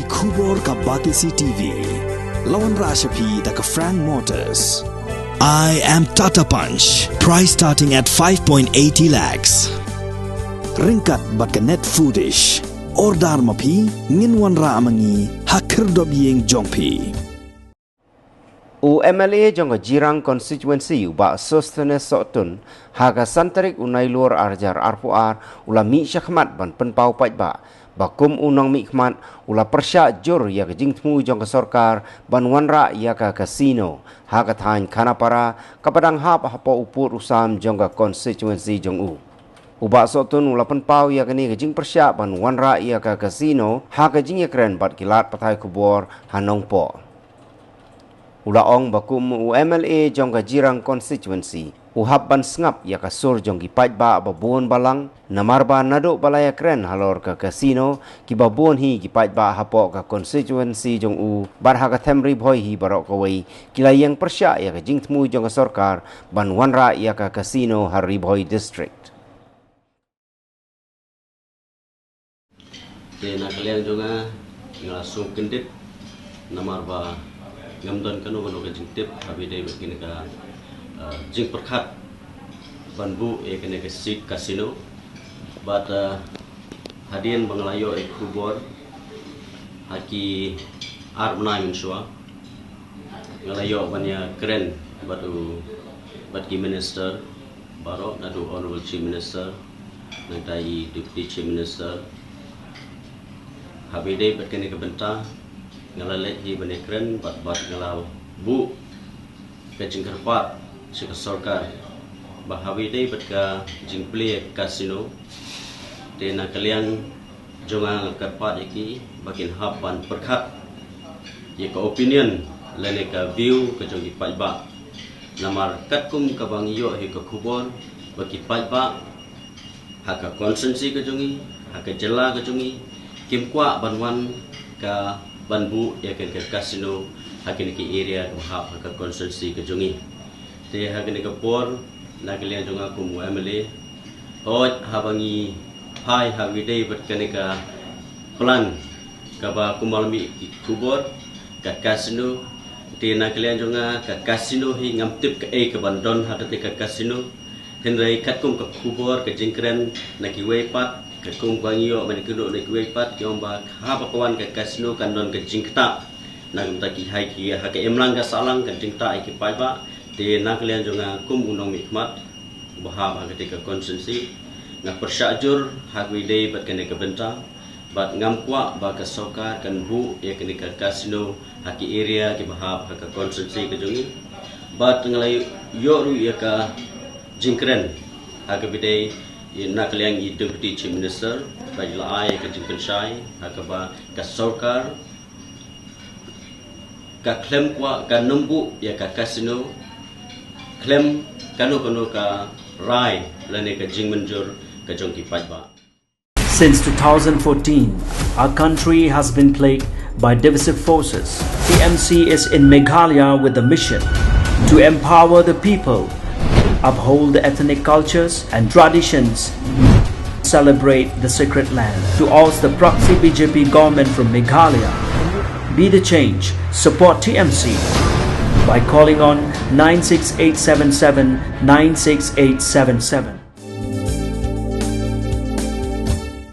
Kubor ka Batisi TV. Lawan Rashapi da ka Frank Motors. I am Tata Punch. Price starting at 5.80 lakhs. Ringkat bat ka net foodish. Ordar mapi nginwan ra amangi hakir dobyeng jongpi. MLA jangka jirang constituency ubah sustenance sotun haga santarik unai luar arjar arpuar ula mi syakmat ban penpau pajba bakum unang mi khmat ula persya jur ya ke jingtmu jangka sorkar ban wanra ya ke kasino haga thain khanapara kapadang hap hapo upur usam jangka constituency jongu ubah sotun ula penpau ya kini ke jing persya ban wanra ya ke kasino haga jing yakren bat kilat patai kubor hanongpo Ulaong bakum MLA jongga jirang constituency. Uhab ban sengap ya kasur jonggi pajba babon balang. Namarba naduk balaya keren halor ke kasino. Ki babon hi ki pajba hapok ke constituency jong u. Barhaga temri boy hi barok kawai. Kila yang persya ya ke jingtmu jongga sorkar. Ban wanra ya ke kasino hari boy district. Kena kalian juga ngasuk kendit. Namarba ngamdan kanu kanu ke jingtip habis dia begini ke jing perkat banbu kena ke sik kasino bat hadian banglayo kubor haki armna insua ngalayo banyak keren batu ki minister baro nadu honorable chief minister nantai deputy chief minister habis dia begini ke bentang ngalalek hi benekren bat ngalau bu ke jingkarpat si kesorkar bahawi dei betka jingple kasino tena kalian jonga karpat iki bakin hapan perkhat ye ka opinion lene ka view ke jongi pajba namar katkum ka bangiyo hi ka kubon baki pajba haka konsensi ke jongi haka jela ke jongi kimkwa banwan ka banbu ya ke kasino hakini ki area hab ka constituency ke jongi te hakini ka por nagalian jonga ku MLA oj habangi hai hawidei berkani ka plan ka ba kumalmi kubor ka kasino te nagalian jonga ka kasino hi ngamtip ka ka bandon hadate ka kasino henrai katkum ka kubor ka jingkren nakiwe pat kung bangyo manikudo na kuwaipat kiomba haba kawan ke kasino kandon ke jingta nagumta ki hai ki ha ke emlang ka salang ke jingta ai ki paiba te naklian jonga kum unong mikmat bahab ha ketika konsensi na persyajur ha widei bat kene ke benta bat ngamkwa ba ka sokar kan bu ya kene ke kasino ha ki area ki bahab ha ke konsensi ke jongi bat ngalai yo ru ya ka jingkren ha ke widei nak liang i deputy chief minister bajla ai ka jingkan shai hakaba ka sorkar ka klem kwa ka numbu ya ka kasino klem kanu ka rai lane ka jingmanjur ka jongki pajba. Since 2014, our country has been plagued by divisive forces. TMC is in Meghalaya with the mission to empower the people, uphold the ethnic cultures and traditions, celebrate the sacred land. To oust the proxy BJP government from Meghalaya, be the change, support TMC by calling on 96877 96877.